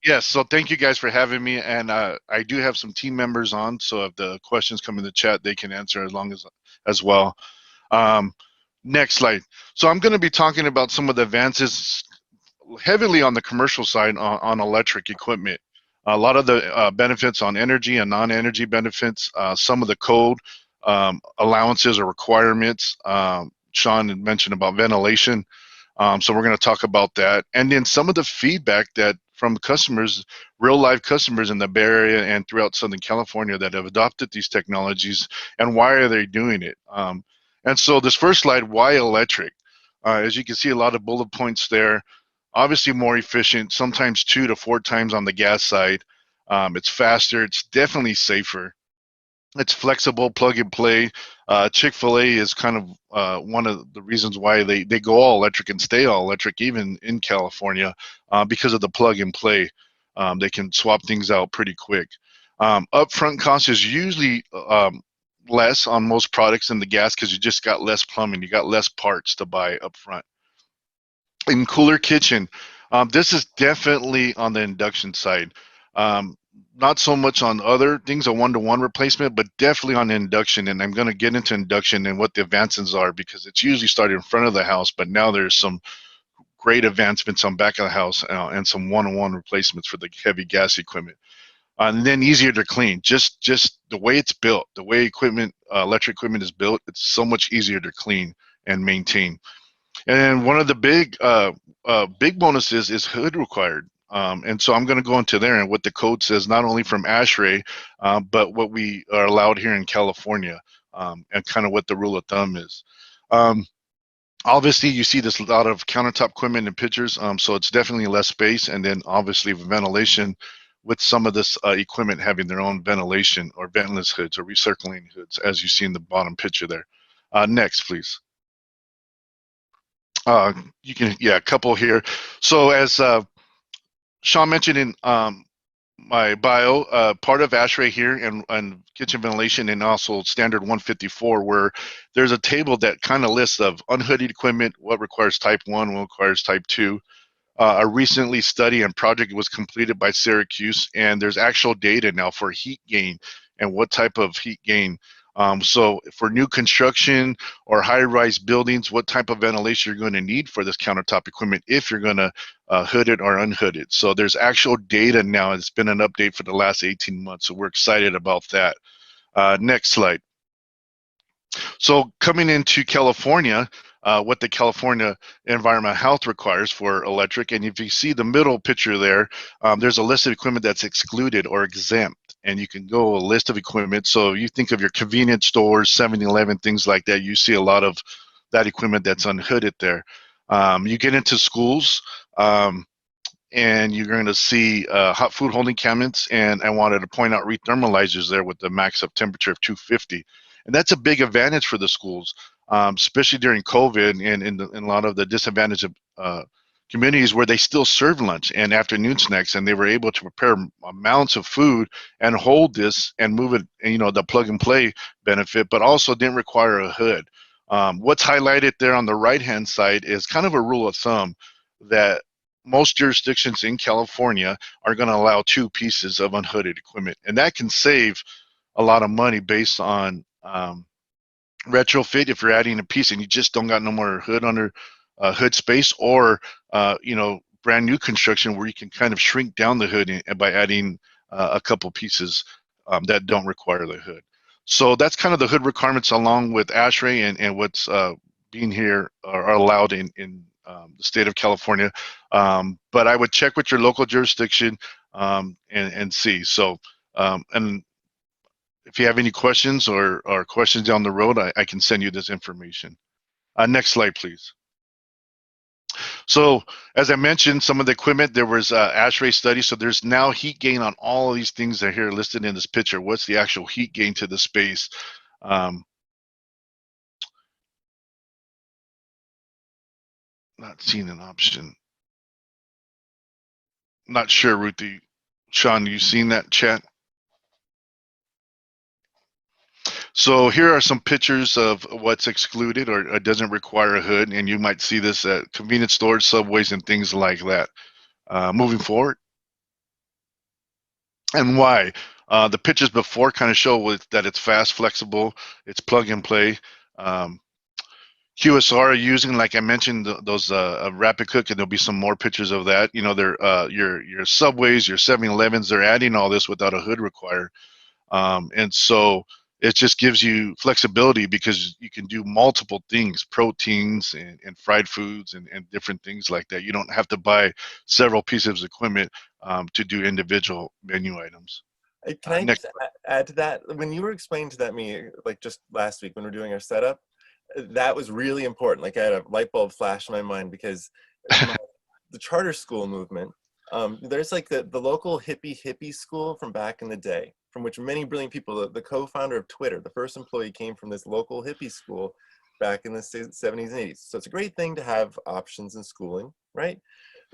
Yes, so thank you guys for having me, and I do have some team members on, so if the questions come in the chat, they can answer as well. Um, Next slide. So I'm going to be talking about some of the advances heavily on the commercial side on electric equipment. A lot of the benefits on energy and non-energy benefits, some of the code allowances or requirements. Sean had mentioned about ventilation. So we're going to talk about that, and then some of the feedback that from customers, real live customers in the Bay Area and throughout Southern California that have adopted these technologies, and why are they doing it? And so this first slide, why electric? As you can see, a lot of bullet points there. Obviously, more efficient, sometimes 2 to 4 times on the gas side. It's faster. It's definitely safer. It's flexible, plug and play. Chick-fil-A is kind of one of the reasons why they go all electric and stay all electric, even in California, because of the plug and play. They can swap things out pretty quick. Upfront cost is usually less on most products than the gas because you just got less plumbing, you got less parts to buy upfront. In cooler kitchen, this is definitely on the induction side. Um, Not so much on other things, a one-to-one replacement, but definitely on induction. And I'm going to get into induction and what the advances are because it's usually started in front of the house, but now there's some great advancements on back of the house and some one-to-one replacements for the heavy gas equipment. And then easier to clean. Just the way it's built, the way electric equipment is built, it's so much easier to clean and maintain. And one of the big bonuses is hood required. And so I'm going to go into there and what the code says, not only from ASHRAE, but what we are allowed here in California, and kind of what the rule of thumb is. Um, Obviously, you see this a lot of countertop equipment in pictures, so it's definitely less space. And then obviously ventilation, with some of this equipment having their own ventilation or ventless hoods or recirculating hoods, as you see in the bottom picture there. Next, please. Uh, you can, yeah, a couple here. So as Sean mentioned in my bio, part of ASHRAE here and kitchen ventilation and also standard 154, where there's a table that kind of lists of unhooded equipment, what requires type 1, what requires type 2. A recently study and project was completed by Syracuse, and there's actual data now for heat gain and what type of heat gain. So for new construction or high-rise buildings, what type of ventilation you're going to need for this countertop equipment if you're going to hood it or unhood it. So there's actual data now. It's been an update for the last 18 months, so we're excited about that. Next slide. So coming into California, what the California Environmental Health requires for electric, and if you see the middle picture there, there's a list of equipment that's excluded or exempt, and you can go a list of equipment. So you think of your convenience stores, 7-Eleven, things like that. You see a lot of that equipment that's unhooded there. You get into schools. And you're going to see hot food holding cabinets. And I wanted to point out rethermalizers there with the max up temperature of 250. And that's a big advantage for the schools, especially during COVID and in a lot of the disadvantaged communities where they still serve lunch and afternoon snacks, and they were able to prepare amounts of food and hold this and move it, the plug and play benefit, but also didn't require a hood. What's highlighted there on the right hand side is kind of a rule of thumb that most jurisdictions in California are going to allow 2 pieces of unhooded equipment, and that can save a lot of money based on retrofit if you're adding a piece and you just don't got no more hood under hood space, or brand new construction where you can kind of shrink down the hood by adding a couple pieces that don't require the hood. So that's kind of the hood requirements along with ASHRAE and what's being here are allowed in the state of California. But I would check with your local jurisdiction and see. So, and if you have any questions or questions down the road, I can send you this information. Next slide, please. So, as I mentioned, some of the equipment, there was ASHRAE study. So there's now heat gain on all of these things that are here listed in this picture. What's the actual heat gain to the space? Um, Not seeing an option. Not sure, Ruthie. Sean, you seen that chat? So here are some pictures of what's excluded or doesn't require a hood, and you might see this at convenience stores, subways, and things like that. Moving forward. and why. The pictures before kind of show that it's fast, flexible, it's plug and play. Um, QSR using, like I mentioned, those rapid cook, and there'll be some more pictures of that. You know, they're your Subways, your 7-Elevens, they're adding all this without a hood required, and so it just gives you flexibility because you can do multiple things, proteins and fried foods and different things like that. You don't have to buy several pieces of equipment to do individual menu items. Can I Next. just add to that? When you were explaining to that me, like just last week when we are doing our setup, that was really important. Like I had a light bulb flash in my mind because my, the charter school movement, there's like the local hippie school from back in the day, from which many brilliant people, the co-founder of Twitter, the first employee came from this local hippie school back in the 70s and 80s. So it's a great thing to have options in schooling, right?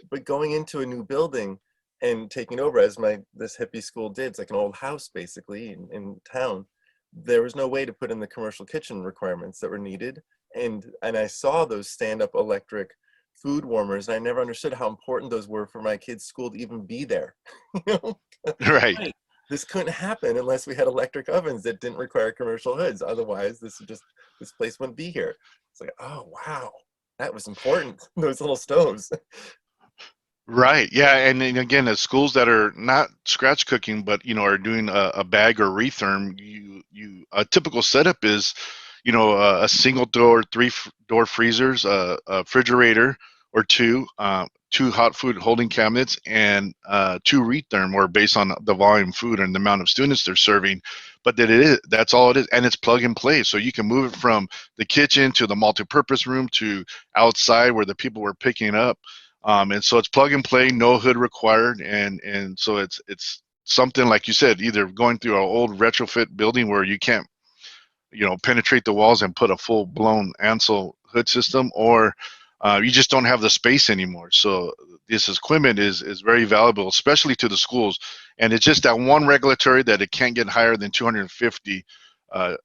But going into a new building and taking over as this hippie school did, it's like an old house basically in town. There was no way to put in the commercial kitchen requirements that were needed, and I saw those stand-up electric food warmers, and I never understood how important those were for my kids' school to even be there. You know? Right. Right. This couldn't happen unless we had electric ovens that didn't require commercial hoods. Otherwise, this place wouldn't be here. It's like, oh wow, that was important. Those little stoves. Right. Yeah. And then again, the schools that are not scratch cooking, but are doing a bag or retherm, a typical setup is, a single door, door freezers, a refrigerator or two hot food holding cabinets, and two retherm, or based on the volume of food and the amount of students they're serving. But that's all it is, and it's plug and play, so you can move it from the kitchen to the multi-purpose room to outside where the people were picking up. And so it's plug and play, no hood required, and so it's something like you said, either going through an old retrofit building where you can't penetrate the walls and put a full blown Ansel hood system, or you just don't have the space anymore. So this equipment is very valuable, especially to the schools, and it's just that one regulatory that it can't get higher than 250 uh,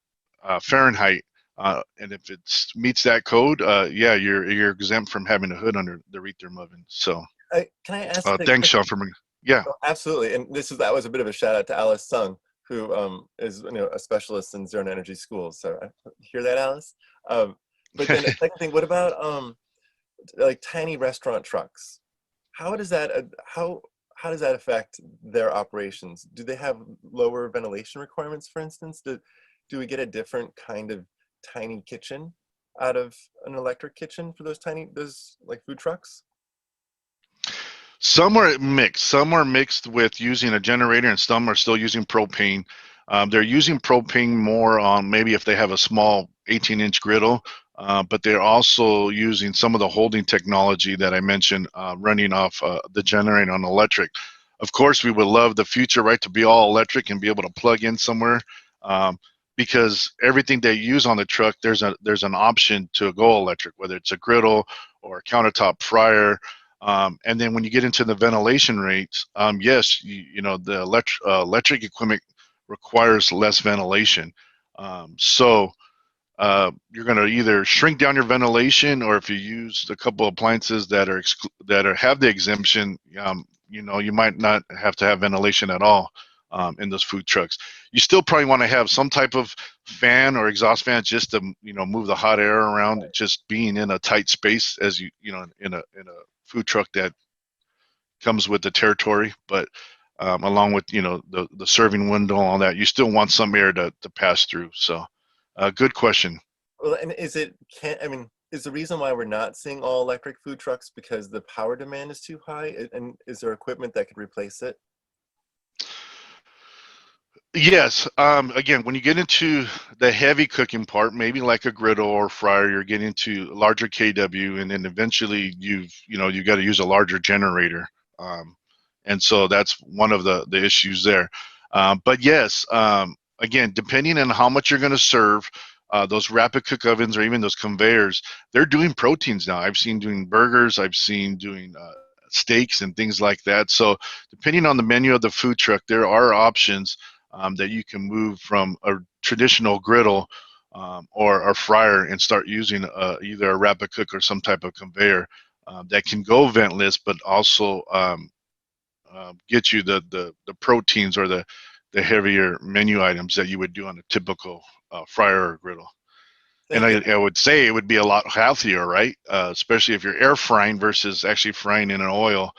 Fahrenheit. And if it meets that code, yeah, you're exempt from having a hood under the retherm oven. So Can I ask a thanks, quick? Sean, for yeah. Oh, absolutely, and that was a bit of a shout out to Alice Sung, who is a specialist in zero energy schools. So hear that, Alice. But then the second thing, what about like tiny restaurant trucks? How does that how does that affect their operations? Do they have lower ventilation requirements, for instance? Do we get a different kind of tiny kitchen out of an electric kitchen for those like food trucks? Some are mixed. Some are mixed with using a generator, and some are still using propane. They're using propane more on maybe if they have a small 18-inch griddle, but they're also using some of the holding technology that I mentioned, running off the generator on electric. Of course, we would love the future, right, to be all electric and be able to plug in somewhere, um, because everything they use on the truck, there's an option to go electric, whether it's a griddle or a countertop fryer. And then when you get into the ventilation rates, yes, the electric equipment requires less ventilation. So you're going to either shrink down your ventilation, or if you use a couple of appliances that have the exemption, you might not have to have ventilation at all in those food trucks. You still probably want to have some type of fan or exhaust fan just to move the hot air around. Just being in a tight space, as in a food truck that comes with the territory, but along with the serving window and all that, you still want some air to pass through. So, good question. Well, and is the reason why we're not seeing all electric food trucks because the power demand is too high? And is there equipment that could replace it? Yes. Again, when you get into the heavy cooking part, maybe like a griddle or fryer, you're getting to larger kW, and then eventually you've got to use a larger generator, um, and so that's one of the issues there. But yes, again, depending on how much you're going to serve, those rapid cook ovens or even those conveyors, they're doing proteins now. I've seen doing burgers, I've seen doing steaks and things like that. So depending on the menu of the food truck, there are options that you can move from a traditional griddle or a fryer and start using either a rapid cook or some type of conveyor that can go ventless, but also get you the proteins or the heavier menu items that you would do on a typical fryer or griddle. And Thank you. I would say it would be a lot healthier, right? Especially if you're air frying versus actually frying in an oil.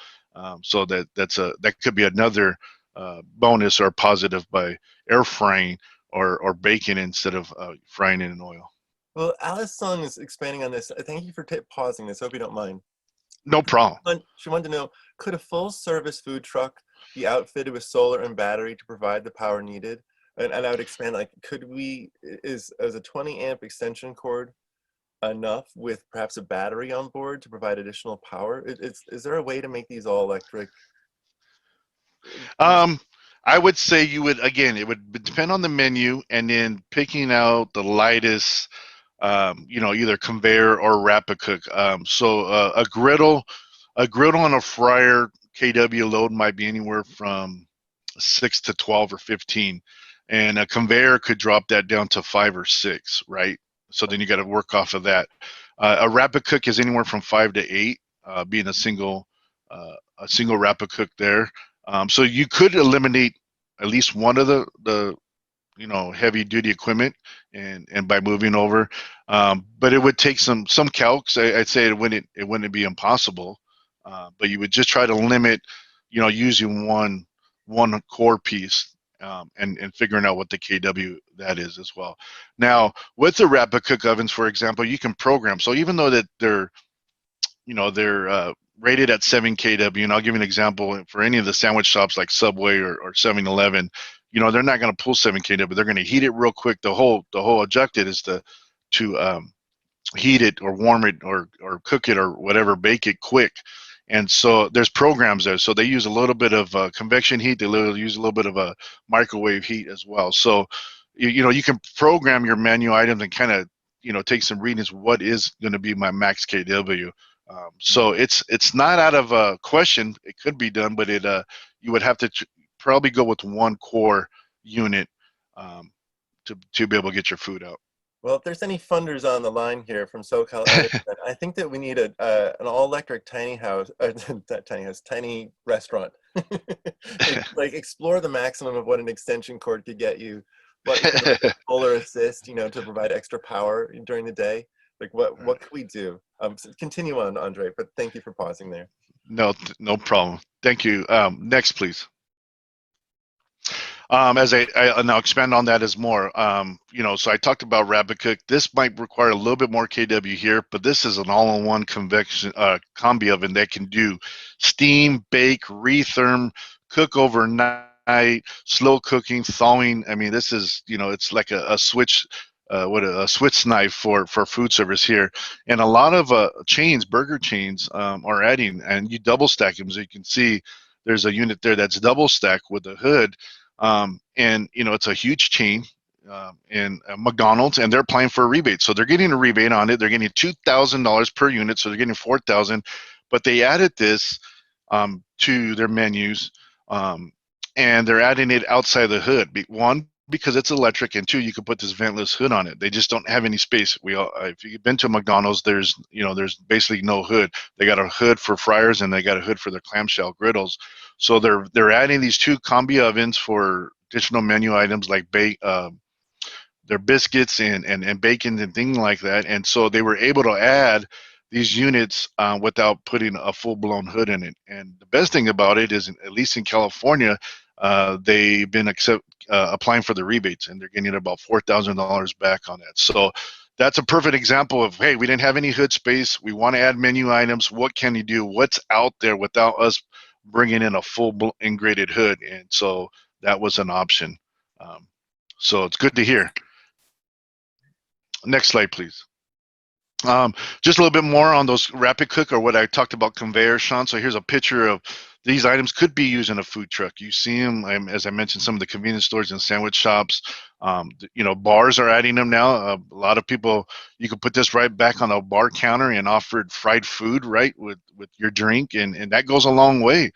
So that could be another bonus or positive by air frying or baking instead of frying in an oil. Well, Alice Song is expanding on this. Thank you for pausing this. Hope you don't mind. No problem. She wanted to know, could a full-service food truck be outfitted with solar and battery to provide the power needed? And I would expand, like, could we, is a 20 amp extension cord enough with perhaps a battery on board to provide additional power? Is there a way to make these all electric? Um, I would say you would again. It would depend on the menu, and then picking out the lightest, either conveyor or rapid cook. So a griddle and a fryer kW load might be anywhere from 6 to 12 or 15, and a conveyor could drop that down to 5 or 6, right? So then you got to work off of that. A rapid cook is anywhere from 5 to 8, being a single rapid cook there. So you could eliminate at least one of the heavy duty equipment and by moving over, but it would take some calcs. I'd say it wouldn't be impossible, but you would just try to limit using one core piece, and figuring out what the kW that is as well. Now with the rapid cook ovens, for example, you can program, so even though that they're rated at 7 kW. And I'll give you an example for any of the sandwich shops like Subway or 7-Eleven. They're not going to pull 7 kW. They're going to heat it real quick. The whole objective is to heat it or warm it or cook it or whatever, bake it quick. And so there's programs there. So they use a little bit of convection heat. They use a little bit of a microwave heat as well. So you can program your menu items and kind of take some readings. What is going to be my max kW? So it's not out of a question. It could be done, but you would have to probably go with one core unit, to be able to get your food out. Well, if there's any funders on the line here from SoCal Edison, I think that we need an all-electric tiny house, not tiny house, tiny restaurant. Like explore the maximum of what an extension cord could get you. What solar assist, to provide extra power during the day. Like what could we do? So continue on, Andre, but thank you for pausing there. No problem. Thank you. Next, please. As and I'll expand on that as more. So I talked about rapid cook. This might require a little bit more kW here, but this is an all-in-one convection combi oven that can do steam, bake, retherm, cook overnight, slow cooking, thawing. I mean, this is it's like a switch. A Swiss knife for food service here, and a lot of burger chains, are adding, and you double stack them. As you can see, there's a unit there that's double stacked with a hood, and it's a huge chain, in McDonald's, and they're applying for a rebate. So they're getting a rebate on it. They're getting $2,000 per unit, so they're getting 4,000. But they added this, to their menus, and they're adding it outside the hood. One, because it's electric, and two, you can put this ventless hood on it. They just don't have any space. If you've been to McDonald's, there's basically no hood. They got a hood for fryers and they got a hood for their clamshell griddles. So they're adding these two combi ovens for additional menu items like their biscuits and bacon and things like that. And so they were able to add these units, without putting a full-blown hood in it. And the best thing about it is, at least in California, they've been applying for the rebates, and they're getting about $4,000 back on that. So that's a perfect example of, hey, we didn't have any hood space. We want to add menu items. What can you do? What's out there without us bringing in a full integrated hood? And so that was an option. So it's good to hear. Next slide, please. Just a little bit more on those rapid cook, or what I talked about, conveyor, Sean. So here's a picture of these items could be used in a food truck. You see them, as I mentioned, some of the convenience stores and sandwich shops. Bars are adding them now. A lot of people, you can put this right back on a bar counter and offer fried food, right, with your drink, and that goes a long way.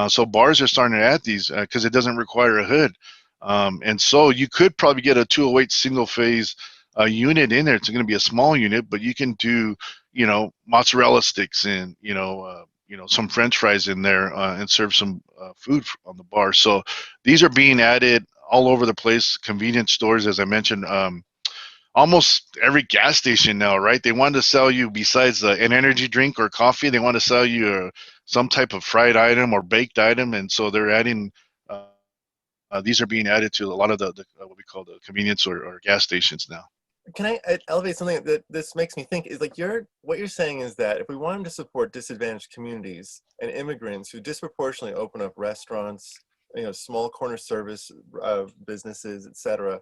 So bars are starting to add these, because it doesn't require a hood. And so you could probably get a 208 single phase unit in there. It's going to be a small unit, but you can do, mozzarella sticks and some French fries in there, and serve some food on the bar. So these are being added all over the place. Convenience stores, as I mentioned, almost every gas station now, right? They want to sell you, besides an energy drink or coffee, they want to sell you some type of fried item or baked item, and so they're adding. These are being added to a lot of the what we call the convenience or gas stations now. Can I elevate something that this makes me think is like what you're saying is that if we wanted to support disadvantaged communities and immigrants who disproportionately open up restaurants, small corner service businesses, etc.,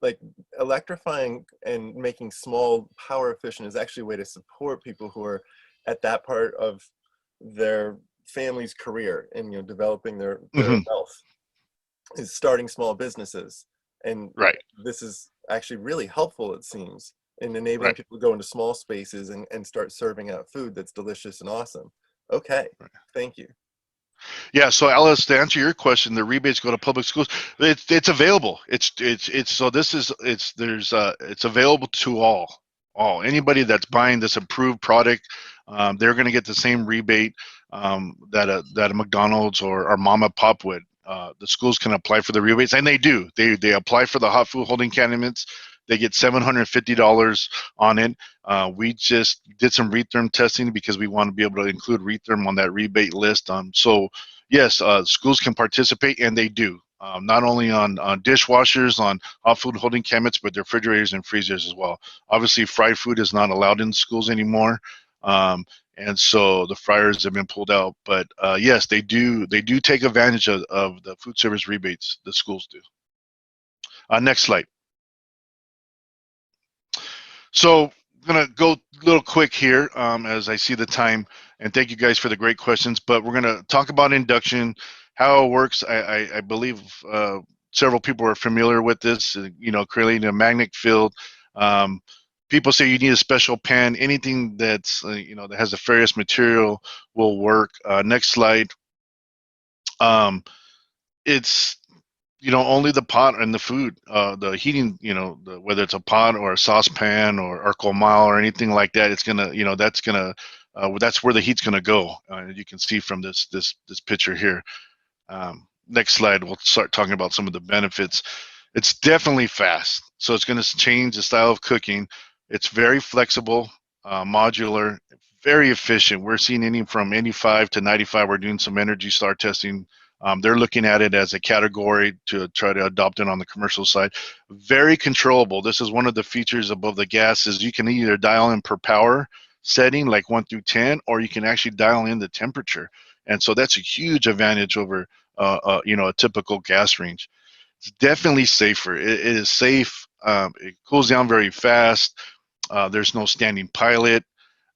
like electrifying and making small power efficient is actually a way to support people who are at that part of their family's career and developing their Hmm. wealth, is starting small businesses. And Right, this is actually really helpful, it seems, in enabling right, people to go into small spaces and start serving out food that's delicious and awesome. Okay, right. thank you. Yeah, so Alice, to answer your question, the rebates go to public schools. It's available. It's so this is it's available to all anybody that's buying this approved product. They're going to get the same rebate that a McDonald's or mom and pop would. The schools can apply for the rebates, and they do. They apply for the hot food holding candidates. They get $750 on it. We just did some retherm testing because we want to be able to include retherm on that rebate list. So yes, schools can participate, and they do. Not only on dishwashers, on hot food holding cabinets, but refrigerators and freezers as well. Obviously, fried food is not allowed in schools anymore, and so the fryers have been pulled out. But yes, they do. They do take advantage of the food service rebates. The schools do. Next slide. So I'm gonna go a little quick here as I see the time, and thank you guys for the great questions. But we're gonna talk about induction, how it works. I believe several people are familiar with this. Creating a magnetic field. Um, People say you need a special pan. Anything that's that has a ferrous material will work. Next slide. Um, it's only the pot and the food, the heating, whether it's a pot or a saucepan or comal or anything like that, it's gonna, that's where the heat's gonna go. You can see from this picture here. Next slide, we'll start talking about some of the benefits. It's definitely fast, so it's going to change the style of cooking. It's very flexible, modular, very efficient. We're seeing any from 85 to 95. We're doing some Energy Star testing. They're looking at it as a category to try to adopt it on the commercial side. Very controllable. This is one of the features above the gas is you can either dial in per power setting like 1 through 10, or you can actually dial in the temperature. And so that's a huge advantage over a typical gas range. It's definitely safer. It is safe. It cools down very fast. There's no standing pilot.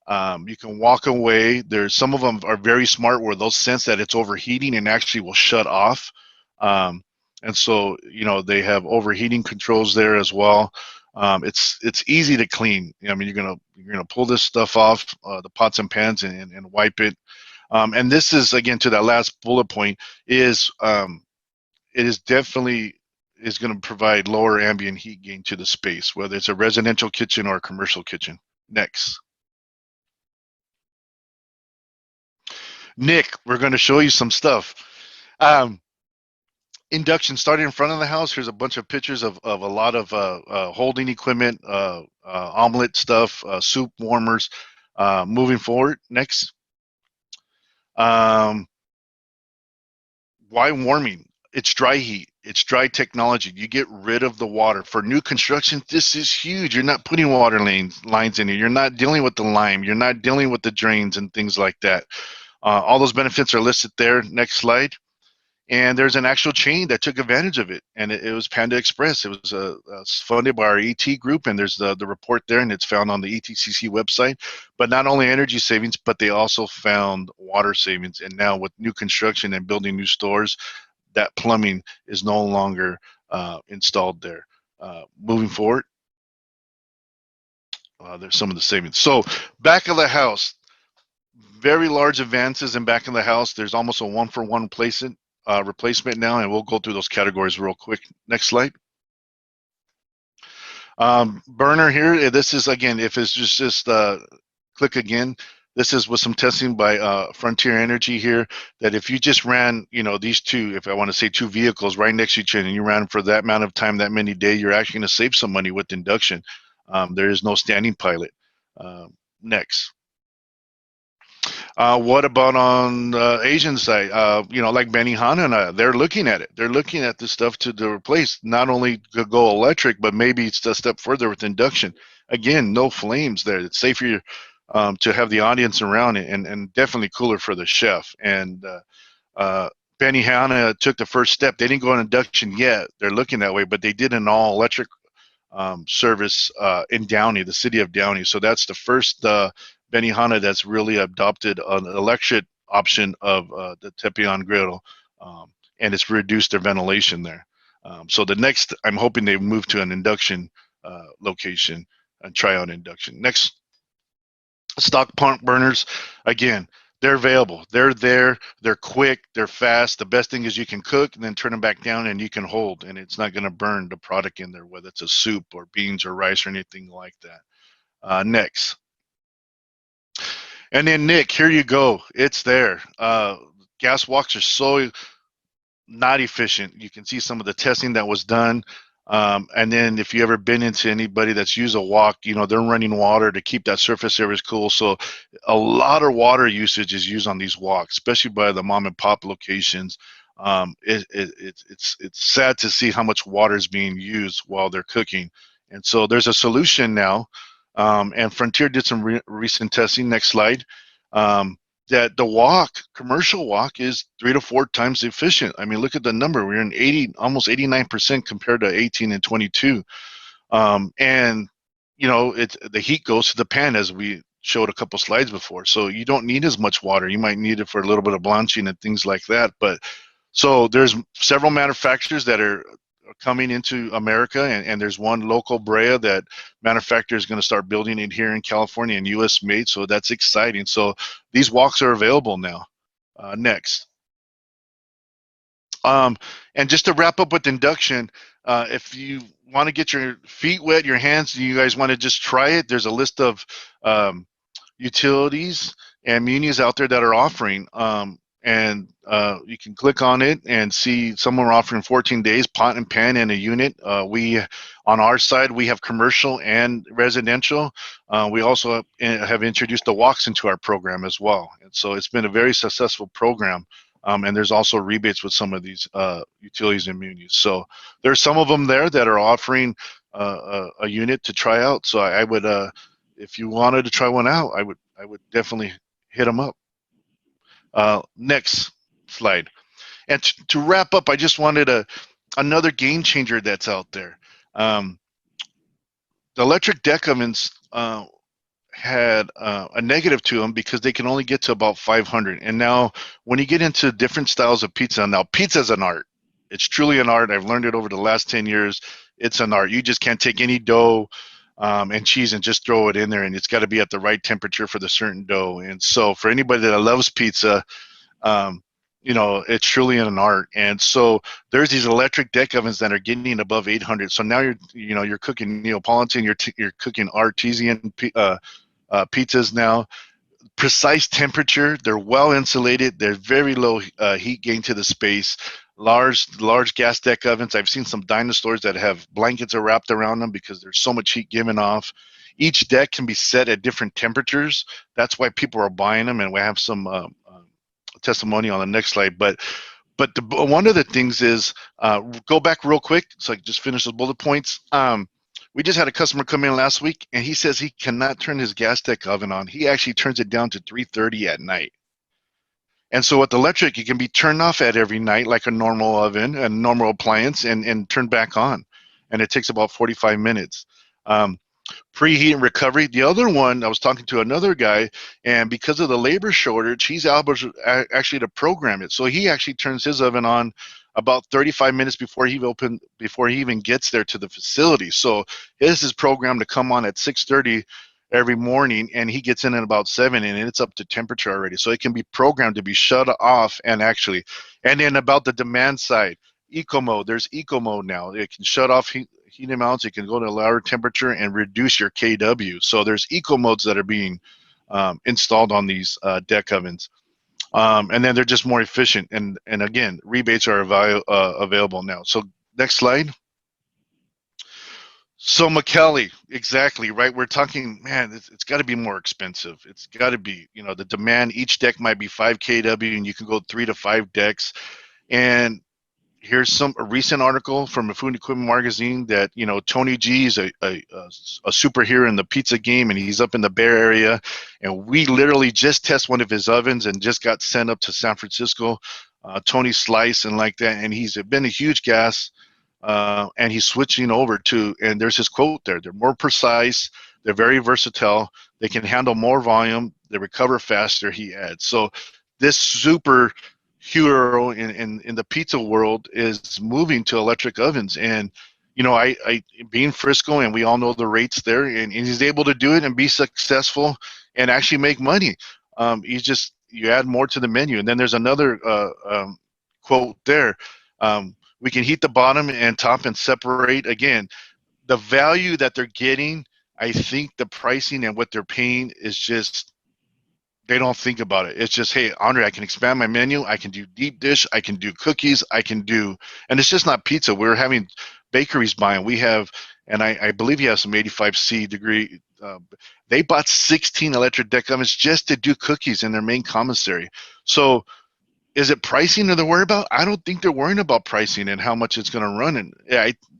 You can walk away. There's some of them are very smart where they'll sense that it's overheating and actually will shut off. Um, and so they have overheating controls there as well. It's easy to clean. I mean, you're gonna pull this stuff off the pots and pans and wipe it. And this is again to that last bullet point is it is definitely is going to provide lower ambient heat gain to the space, whether it's a residential kitchen or a commercial kitchen. Next. Nick, we're going to show you some stuff. Um, Induction started in front of the house. Here's a bunch of pictures of a lot of holding equipment, omelet stuff, soup warmers. Moving forward, next. Um, Why warming? It's dry heat. It's dry technology. You get rid of the water. For new construction, this is huge. You're not putting water lines in it. You're not dealing with the lime. You're not dealing with the drains and things like that. All those benefits are listed there. Next slide. And there's an actual chain that took advantage of it, and it was Panda Express. It was funded by our ET group, and there's the report there, and it's found on the ETCC website. But not only energy savings, but they also found water savings. And now with new construction and building new stores, that plumbing is no longer installed there. Moving forward, there's some of the savings. So back of the house, very large advances in back of the house. There's almost a one-for-one replacement now, and we'll go through those categories real quick. Next slide. Burner here. This is again, if it's just click again. This is with some testing by Frontier Energy here, that if you just ran, these two, if I want to say two vehicles right next to each other, and you ran them for that amount of time, that many days, you're actually going to save some money with induction. There is no standing pilot. Next. What about on the Asian side? Like Benihana and they're looking at it. They're looking at this stuff to replace, not only to go electric, but maybe it's a step further with induction. Again, no flames there. It's safer to have the audience around it, and definitely cooler for the chef. And uh, Benihana took the first step. They didn't go on induction yet. They're looking that way, but they did an all electric service in Downey, the city of Downey. So that's the first Benihana that's really adopted an electric option of the Tepion grill, and it's reduced their ventilation there. So the next, I'm hoping they move to an induction location and try out induction. Next, stock pump burners, again, they're available. They're there. They're quick. They're fast. The best thing is you can cook and then turn them back down, and you can hold, and it's not going to burn the product in there, whether it's a soup or beans or rice or anything like that. Next. And then, Nick, here you go. It's there. Gas walks are so not efficient. You can see some of the testing that was done. And then if you ever been into anybody that's used a wok, they're running water to keep that surface areas cool. So a lot of water usage is used on these woks, especially by the mom and pop locations. It's sad to see how much water is being used while they're cooking. And so there's a solution now. And Frontier did some recent testing. Next slide. That the wok, commercial wok, is 3 to 4 times efficient. I mean, look at the number. We're in 80, almost 89% compared to 18 and 22. And it's the heat goes to the pan, as we showed a couple slides before. So you don't need as much water. You might need it for a little bit of blanching and things like that. But so there's several manufacturers that are coming into America, and there's one local Brea that manufacturer is going to start building it here in California and U.S. made. So that's exciting. So these woks are available now. Next. And just to wrap up with induction, if you want to get your feet wet, your hands, you guys want to just try it, there's a list of utilities and munis out there that are offering. And you can click on it and see some are offering 14 days, pot and pan in a unit. On our side, we have commercial and residential. We also have introduced the woks into our program as well. And so it's been a very successful program. And there's also rebates with some of these utilities and munis. So there's some of them there that are offering a unit to try out. So I would, if you wanted to try one out, I would definitely hit them up. Next slide. And to wrap up, I just wanted another game changer that's out there. The electric deck ovens had a negative to them because they can only get to about 500. And now when you get into different styles of pizza, now pizza is an art. It's truly an art. I've learned it over the last 10 years. It's an art. You just can't take any dough and cheese and just throw it in there, and it's got to be at the right temperature for the certain dough. And so for anybody that loves pizza, it's truly an art. And so there's these electric deck ovens that are getting above 800. So now you're cooking Neapolitan, you're cooking artesian pizzas now. Precise temperature. They're well insulated. They're very low heat gain to the space. Large gas deck ovens. I've seen some dinosaurs that have blankets are wrapped around them because there's so much heat given off. Each deck can be set at different temperatures. That's why people are buying them, and we have some testimony on the next slide. But one of the things is, go back real quick so I can just finish the bullet points. We just had a customer come in last week, and he says he cannot turn his gas deck oven on. He actually turns it down to 3:30 at night. And so with electric, it can be turned off at every night like a normal oven, a normal appliance, and turned back on. And it takes about 45 minutes. Preheat and recovery. The other one, I was talking to another guy, and because of the labor shortage, he's able actually to program it. So he actually turns his oven on about 35 minutes before he even gets there to the facility. So his is programmed to come on at 6:30 every morning, and he gets in at about 7, and it's up to temperature already. So it can be programmed to be shut off and then about the demand side, eco mode. There's eco mode now. It can shut off heat amounts. It can go to a lower temperature and reduce your KW. So there's eco modes that are being installed on these deck ovens. And then they're just more efficient. And again, rebates are available now. So next slide. So McKelly, exactly right. We're talking, man. It's got to be more expensive. It's got to be, the demand. Each deck might be 5 kW, and you can go 3 to 5 decks. And here's a recent article from a Food Equipment magazine that Tony G is a superhero in the pizza game, and he's up in the Bay Area, and we literally just test one of his ovens and just got sent up to San Francisco, Tony Slice and like that, and he's been a huge gas. And he's switching over to, and there's his quote there, they're more precise, they're very versatile, they can handle more volume, they recover faster, he adds. So this super hero in the pizza world is moving to electric ovens. And I being Frisco, and we all know the rates there, and he's able to do it and be successful and actually make money. You add more to the menu. And then there's another quote there. We can heat the bottom and top and separate. Again, the value that they're getting, I think the pricing and what they're paying is just, they don't think about it. It's just, hey, Andre, I can expand my menu. I can do deep dish. I can do cookies. And it's just not pizza. We're having bakeries buying. We have, and I believe you have some 85C degree. They bought 16 electric deck ovens just to do cookies in their main commissary. So is it pricing that they're worried about? I don't think they're worrying about pricing and how much it's going to run. And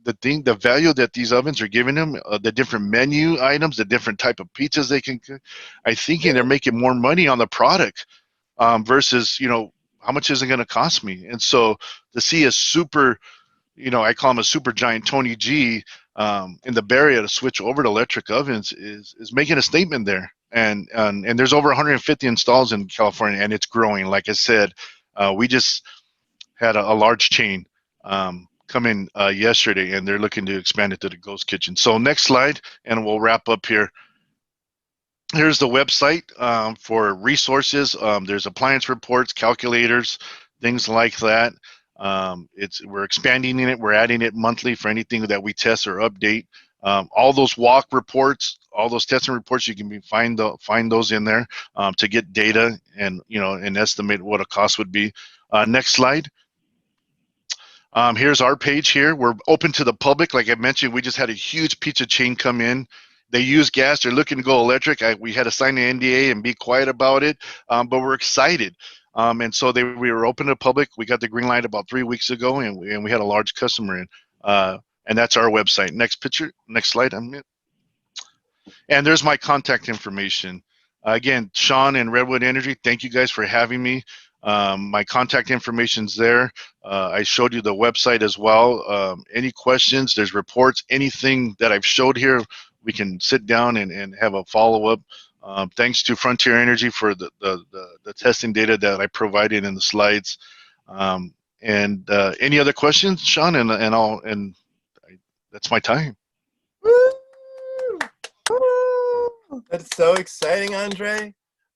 the value that these ovens are giving them, the different menu items, the different type of pizzas they can cook, I think they're making more money on the product versus, how much is it going to cost me? And so to see a super, I call him a super giant Tony G in the Bay Area to switch over to electric ovens is making a statement there. And there's over 150 installs in California, and it's growing. Like I said, we just had a large chain come in yesterday, and they're looking to expand it to the ghost kitchen. So next slide, and we'll wrap up here. Here's the website for resources. There's appliance reports, calculators, things like that. We're expanding it. We're adding it monthly for anything that we test or update. All those walk reports, all those testing reports, you can find those in there to get data and and estimate what a cost would be. Next slide. Here's our page here. We're open to the public. Like I mentioned, we just had a huge pizza chain come in. They use gas. They're looking to go electric. We had to sign the NDA and be quiet about it, but we're excited. And so we were open to the public. We got the green light about 3 weeks ago, and we had a large customer in. And that's our website. Next picture. Next slide. And there's my contact information. Again, Sean and Redwood Energy, thank you guys for having me. My contact information's there. I showed you the website as well. Any questions, there's reports, anything that I've showed here, we can sit down and have a follow-up. Thanks to Frontier Energy for the testing data that I provided in the slides. And any other questions, Sean? And that's my time. Woo! Woo! That's so exciting, Andre.